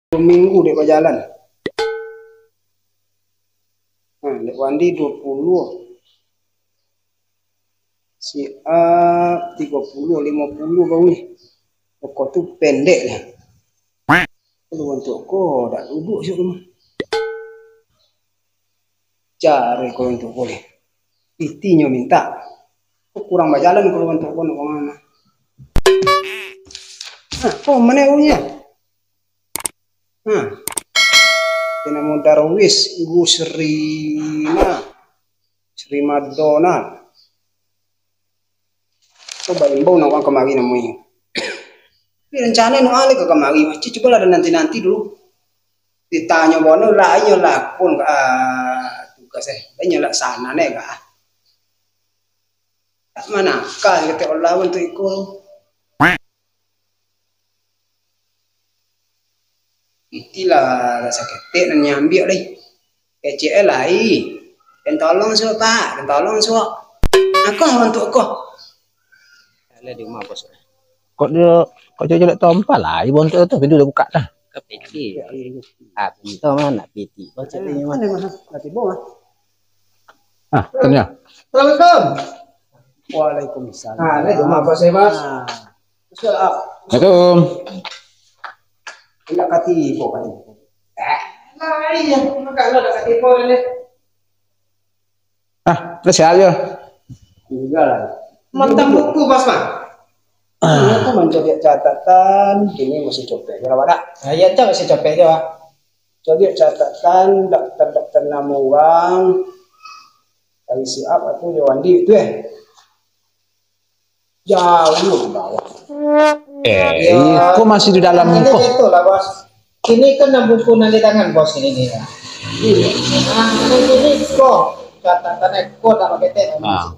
2 minggu dek berjalan. Nah, dek Wandi 20. Si A 30, 50 bau nih. Kok tuh pendek lah. Kalau untuk kok tak duduk sih rumah. Cari kalau untuk boleh. Pitinya minta. Kok kurang berjalan kalau untuk kok nak mana. Nah, kok mana punya? Nah. Kena mau darwis Ibu Sri Madonna. Coba imbau nak orang kemari namanya. Tapi rencana nak alih ke kemari. Macam coba ada nanti dulu. Ditanya bono lah ayo lah pun tugas banyak lah sana nih kah. Tak mana kah kita Allah untuk ikut. Itilah rasa ketik dan nyambi deh. KCL lai. Dan tolong suak Pak, dan tolong suak. Aku untuk kau. Ada di rumah bos. Kok dia tompa lah, ibu untuk itu pintu udah buka dah. Ke PT. Itu mana PT? Bos ini mana mana? Nanti bawa. Ah, tanya. Assalamualaikum. Waalaikumsalam. Ah, ini rumah bos saya Mas. Assalamualaikum. Enggak katipo kan. Nah iya, kalau ada katipo ini. Ah, terus aja. Enggak lah. Mantan buku bos Mas. Aku mencari catatan, ini masih copet. Berapa dak? Iya, cak masih copet ya, Pak. Jadi catatan daftar nama orang dari siap aku Jawandi itu jauh bawah. Kok masih di dalam kok? Itulah bos. Ini kan buku nanti tangan bos ini nih. Nah, ini kok catatannya kok tak pakai teh.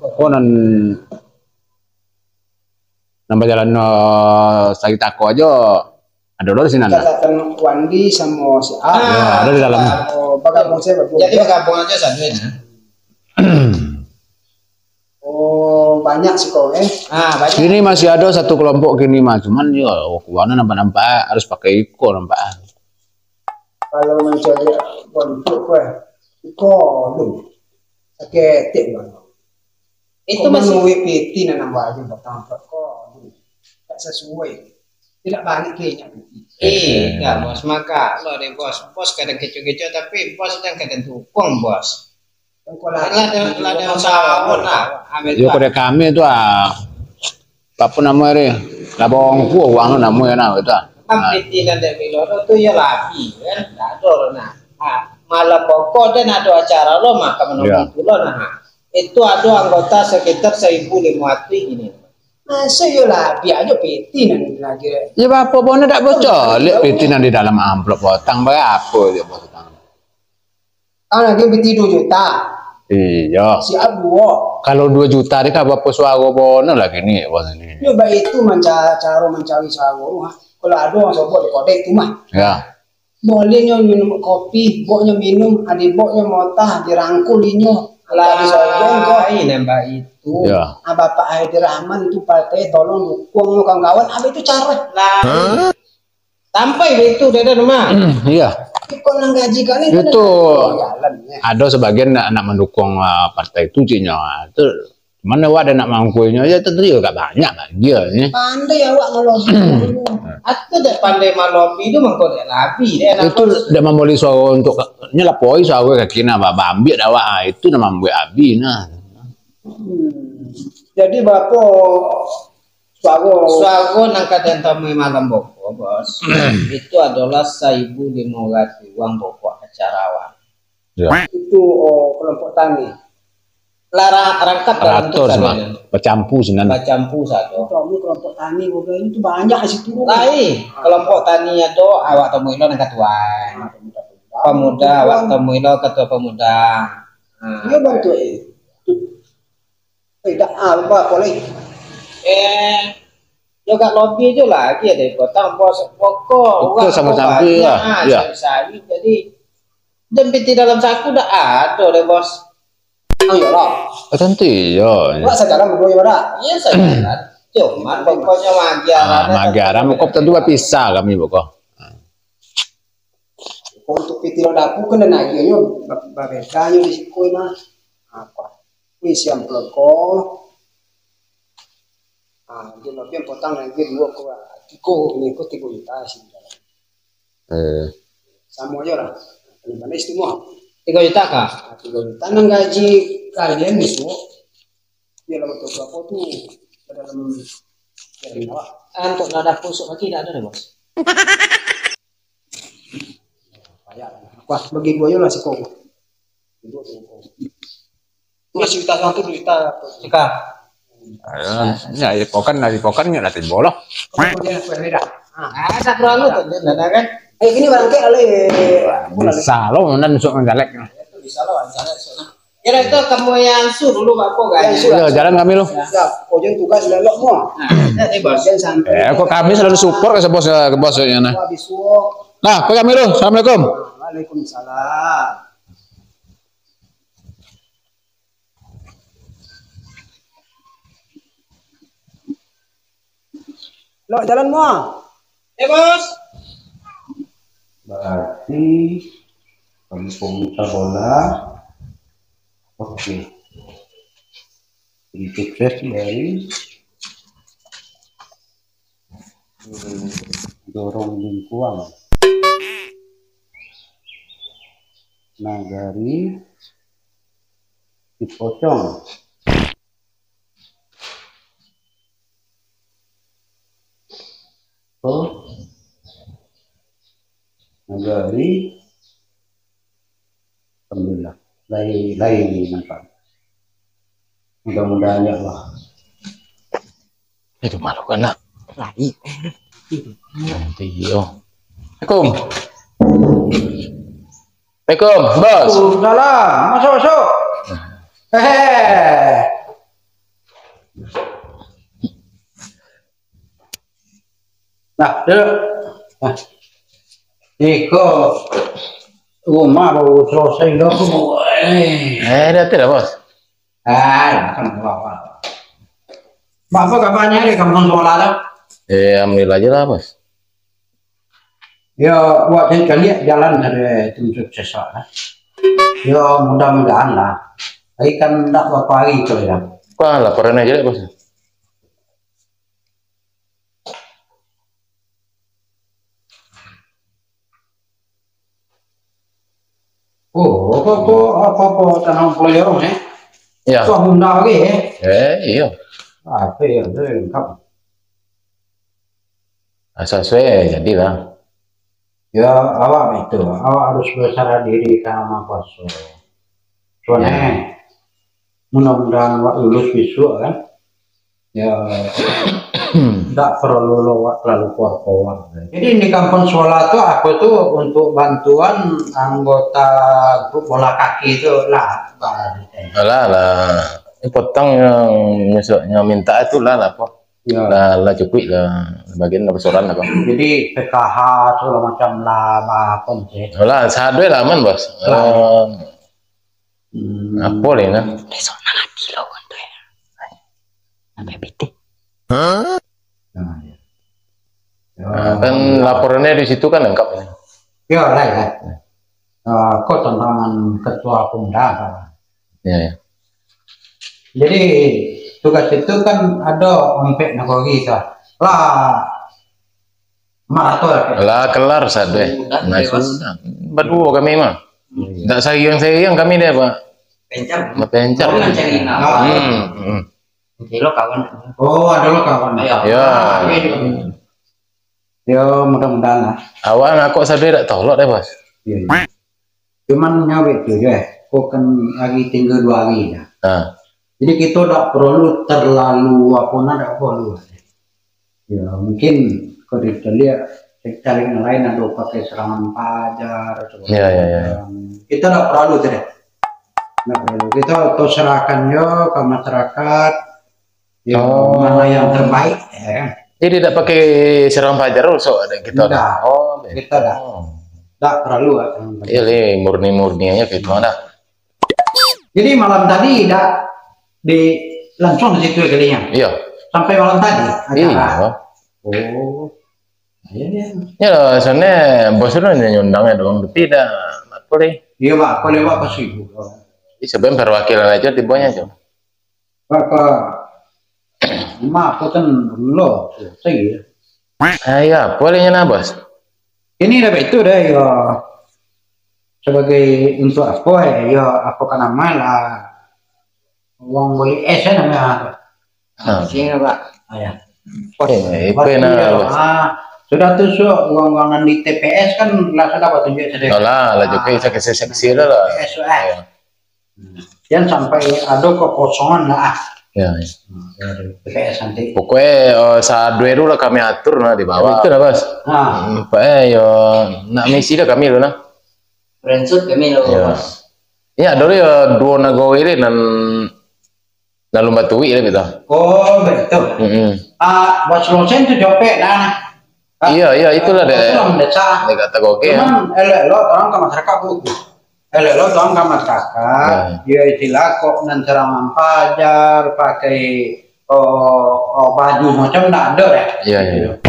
Kok nambah jalan sakit aku aja ada di sini. Catatan Wandi sama si A. Ya, ada di dalam. Bagabung saya berbeda. Jadi bagabung aja satunya. Oh, banyak sih kok Banyak. Sini masih ada satu kelompok gini mah, cuman ya warna nampak harus pakai iko nampak. Kalau mencari bentuk belum sakit bang. Itu masih PT nambah aja bertambah kok tak sesuai, tidak banyak kayaknya PT. Iya bos, maka lo deh bos kadang kecoh-kecoh tapi bos kadang tukung bos. Ada usaha pun lah. Yo pada kami itu apa namanya labong ku uang namanya nah itu. PT dan Demiloro itu ya lagi kan, ada nah. Malam pokok dan ada acara lo maka menunggu itu lo nah. Itu ada anggota sekitar 1.500 ini. Masa ya lah aja PT nanti lagi. Ya apa pun tidak bocor, lihat PT nanti dalam amplop potang berapa dia potang. Lagi PT 2 juta. Iya. Si Abu. Kalau 2 juta dia apa suara bono lagi nih bos ini. Coba itu mencari sawo. Kalau ada orang sobo di kode itu mah. Ya. Bolehnya minum kopi, boknya minum, adik boknya motah dirangkulinnya. Lah ini mbak itu. Ya. Bapak Haidir Rahman itu partai tolong dukung kawan-kawan. Apa itu cara? Lah. Sampai itu dari rumah. Iya. Kok nang gaji kalian itu ada sebagian nak mendukung partai itu cinya. Itu mana ada nak mangkuinya ya tentu juga banyak lah dia ini. Pandai awak ngelobi. Atau dak pandai malobi itu mengkode labi itu udah memulai suara untuk nyelapoi suara kekina bambi awak itu nama mbak abi nah. Jadi bapak suago nang kadang tamu malam boko bos. Itu adalah 1.500 uang pokok acarawan. Ya. Itu kelompok tani. Rangkap dalam itu Bacampu sinan. Bacampu satu. Kami kelompok tani itu banyak di situ. Lai kelompok tani itu awak temu ilo nang ketuan. Pemuda awak temu ilo ketua pemuda. Dia bantu tidak apa boleh. Juga lobby aja lagi ada potong bos pokok itu sama sapi ya. Jadi dempet di dalam saku udah ada deh bos. Oh iya lah. Tentu iya. Pak sekarang berdua ya dah. Iya saya. Cuman pokoknya Magiaran. Magiaran kok tentu bisa kami pokok. tiro dapu kan dan akhirnya babedanya di sikoi mah apa wis yang pleko dia lebih potong lagi dua ko ini ko 3 juta sih sama aja lah mana istimewa 3 juta kah 3 juta nang gaji kalian itu dia lama tuh berapa tuh dalam jaring apa untuk nada pusuk lagi tidak ada deh bos wah bagi gue lah sih kok masih juta 1 juta jika ya pokan nanti bolong ada perlu tuh dana kan ini barang kayak ale bisa lo mana nusuk mengalek itu bisa lo jalan sana ya itu kamu yang dulu Pak Po kan jalan kami lo ya ojen tugas lelok mau bagian santai kok kami selalu support ke bosnya nah kok kami lo assalamualaikum waalaikumsalam lo jalan mau bos berarti kampung bola oke ini sukses dari dorong lingkuang nagari dipocong nagari alhamdulillah lain nampak mudah-mudahan ya Allah itu malu kan lah lagi nanti yo Assalamualaikum bos dalam masuk hehehe nah duduk nah Iko rumah baru selesai dah semua. dah tidak bos Kan bawa. Bapak kabarnya di kampung sekolah dah? alhamdulillah aja lah bos Ya buat lihat jalan dari tim sukses lah. Ya mudah-mudahan lah. Tapi kan tak berapa hari tu ya. wah laporan aja deh bos Oh, apa tanam pelajaran ya Kau bunda lagi iya Apa ya tu lengkap. asal sesuai jadi lah Ya awak itu, awak harus berserah diri sama kuasa. Soalnya mudah-mudahan awak lulus besok kan. Ya tidak perlu lewat terlalu kuat-kuat. Jadi di kampung sekolah tuh aku tuh untuk bantuan anggota grup bola kaki itu lah. ini potong yang nyusuknya minta itu lah apa Ya. lah cukup lah bagian persoalan apa Jadi PKH segala macam lah apa sih. lah sadwe lah man bos apa nih nah besok mana kilo kan ya sampai bete Nah, ya. kan laporannya di situ kan lengkap ini Ya lah ya. Kok tantangan ketua pemuda. ya Jadi tugas itu kan ada sampai negeri lah maraton. lah kelar sadwe nah sudah berdua kami mah tidak sayang kami deh pak pencar pencar cari kilo kawan Oh, ada lo kawan. ya Ya mudah-mudahan lah. awal aku sadwe tak tolak deh bos Ya, ya. Cuman nyawit tuh ya. Kok kan lagi tinggal 2 hari ya. nah Jadi kita tak perlu terlalu apa nak perlu. Ya mungkin kalau kita lihat cari yang lain ada pakai serangan pajar. Ya. Kita tak perlu deh. Nah, kita terus serahkannya ke masyarakat. Ya mana yang terbaik. Ya. jadi tidak pakai serangan pajar so ada kita Tidak. Kita dah. Tak perlu. iya murni aja gitu ada Jadi malam tadi dah di langsung di situ kalinya. iya Sampai malam tadi acara. iya Oh. Iya. ya soalnya bos udah nyundangnya doang tapi dah boleh. Iya Pak, boleh Pak kasih. Sebenarnya perwakilan aja tibanya cuma. Pak, aku kan lo, saya. Ya, bolehnya nah bos. Ini dapat itu deh ya. Sebagai untuk apa ya? Apa kan nama uang beli es namanya. Sini Pak. Ya. Itu nah bos. Sudah tusuk uang-uangan di TPS kan langsung dapat tunjuk saja. Lah juga bisa seksi lah. Yang sampai ada kekosongan lah. Ya. TPS nanti. Pokoknya saat dua lah kami atur nah di bawah. Itu lah bos. Pokoknya yo nak misi dah kami loh nah. Brensut kami loh. Iya dulu ya dua nago ini dan lomba tuwi lah betul. Oh betul. Bos losen tu jopek nah. Iya itulah deh. Dia kata oke. Cuman lo orang ke masyarakat bu. Lo orang ke masyarakat. Dia istilah kok nanti ramah pajar pakai baju macam tak ada deh. Iya.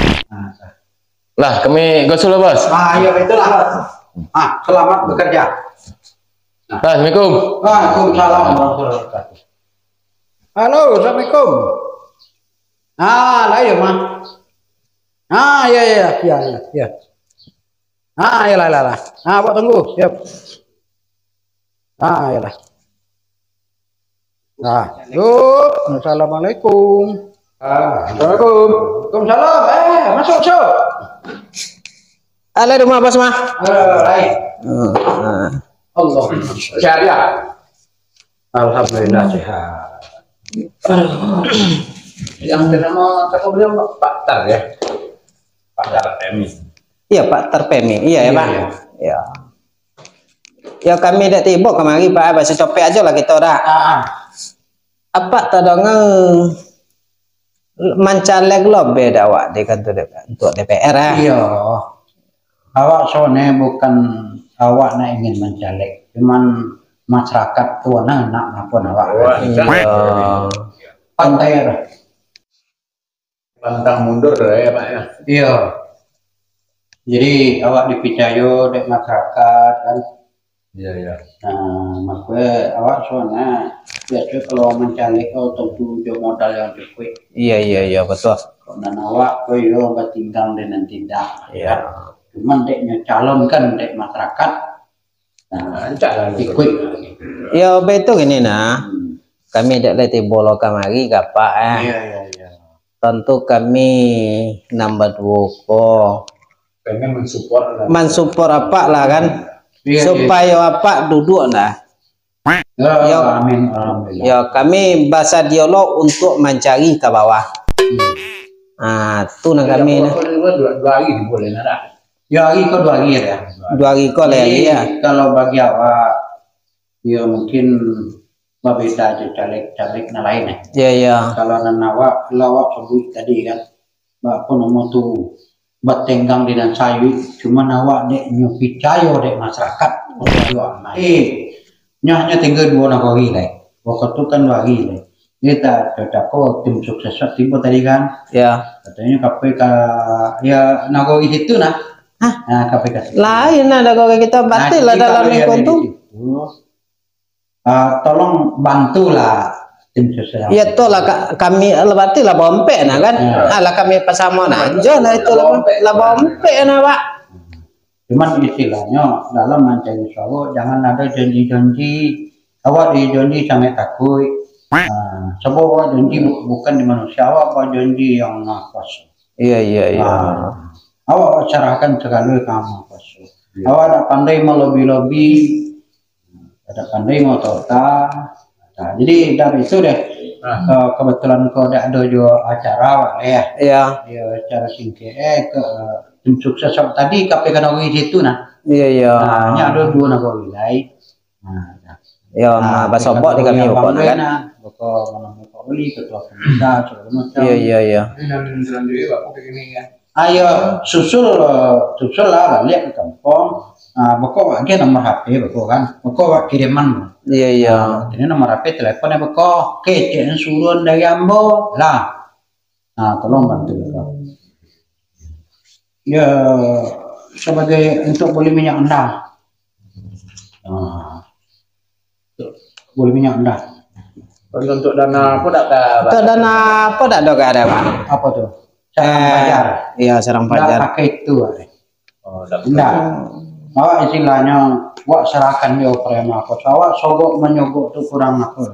Lah kami gosul bos. Iya itulah. Selamat bekerja. Assalamualaikum. Waalaikumsalam warahmatullahi wabarakatuh. Halo, assalamualaikum. Lah ya mah. Iya. Iyalah. Pak tunggu, siap. Iyalah. Yuk. Assalamualaikum. Assalamualaikum. Waalaikumsalam. Masuk. Halo rumah bos mah. Allah. Sehat ya? Alhamdulillah sehat. Yang bernama aku bilang Pak Tar ya. Pak Tarpemi. Iya Pak Tarpemi. Iya ya Pak. Iya. Ya kami dah tiba kemari Pak, bahasa copet aja lah kita dah. Apa tadangnya mencalek lo beda awak di kantor untuk DPR ya? Iya. Awak soalnya bukan awak nak ingin mencalek, cuman masyarakat tua nak apa awak. Pantai ada. Pantang mundur ya Pak ya. Iya. Jadi awak dipercaya dek masyarakat kan. Iya. Nah, makanya awak soalnya biasa kalau mencari tentu jauh modal yang cukup. Iya betul. Dan awak koyo tinggal dengan tidak. Iya. Cuman deknya calon kan dek masyarakat. Nah, ikut. Ya betul gini nah. Kami dak leti bolo kamari Pak Iya. Tentu kami nambah dua Pengen mensupport apa lah kan. Supaya apa duduk nah. Amin. Alhamdulillah. Ya kami bahasa dialog untuk mencari ke bawah. Tu nak kami nah. Dua hari boleh nada. Ya hari ke 2 hari ya. 2 hari kau lagi ya. Kalau bagi awak, ya mungkin berbeda aja caleg lain ya. Iya. Kalau awak sebut tadi kan, apa nomor tu bertenggang dengan saya, cuma awak dek percaya dek masyarakat. Nyahnya tinggal 2 hari lah. Waktu tu kan 2 hari lah. Kita kau tim sukses tiba tadi kan. Ya. Katanya KPK ya nagori situ nah. Nah KPK. Lain ada kalau kita batil lah dalam lingkungan tu. Tolong bantulah tim sukses. Ya tu lah kami batil lah bompe nah kan. Lah kami pasama nah. Jo nah itu lah bompe nah Pak. Cuman istilahnya dalam mencari suara jangan ada janji-janji. Awak janji sampai takut. Sebab janji bukan di manusia, awak janji yang kuasa. Iya. Awak carahkan sekali kamu kuasa. Awak ada pandai melobi-lobi, ada pandai mau tota. Jadi dari itu deh. Kebetulan kau ada juga acara awak ya. Iya. Acara singkir ke tim sukses tadi KPK Nawawi situ nah. Iya. Hanya ada 2 negara wilayah. Ya, bahasa bok di kami bukan kan. Boko menemukan beli ketua pemuda segala macam. Iya. Dan selanjutnya Bapak begini ya. Ayo susul lah balik ke kampung. Boko lagi nomor HP boko kan. Boko kiriman. Iya. Ini nomor HP teleponnya boko. Kecen suruhan dari Ambo lah. Tolong bantu boko. Ya sebagai untuk beli minyak endang. Nah, boleh minyak dah. Untuk dana apa tak ada? Untuk dana apa tak ada ada Pak? Apa tuh? Sarang pajar. Iya sarang Nggak pajar. pakai itu. Oh, tak. Enggak. Awak istilahnya, wak serahkan dia prema aku. Awak sogok menyogok tuh kurang aku.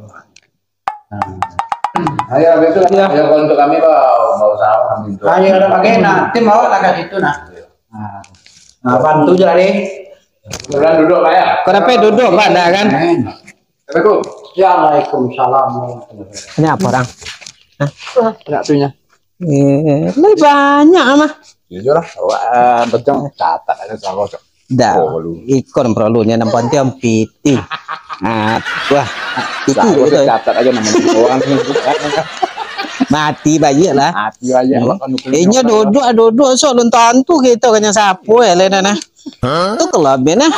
Ayo, itu ya untuk kami mau usaha ambil itu. Ayo ada pakai nak, tim awak tak kasih itu nak. Nah, bantu jadi. Kemudian duduk Pak ya. Kenapa duduk Pak dah kan? Assalamualaikum. Waalaikumsalam. Ini apa orang? Enggak tuhnya. Lebih banyak mah. Jujur lah, betul catat aja sama cok. Dah, ikon perlunya nampak tiang piti. Wah, itu betul. Catat aja namanya orang Mati bayi lah. mati aja. Inya duduk so lontan tu kita kanya sapu ya lena nah. Tu kelabin nah.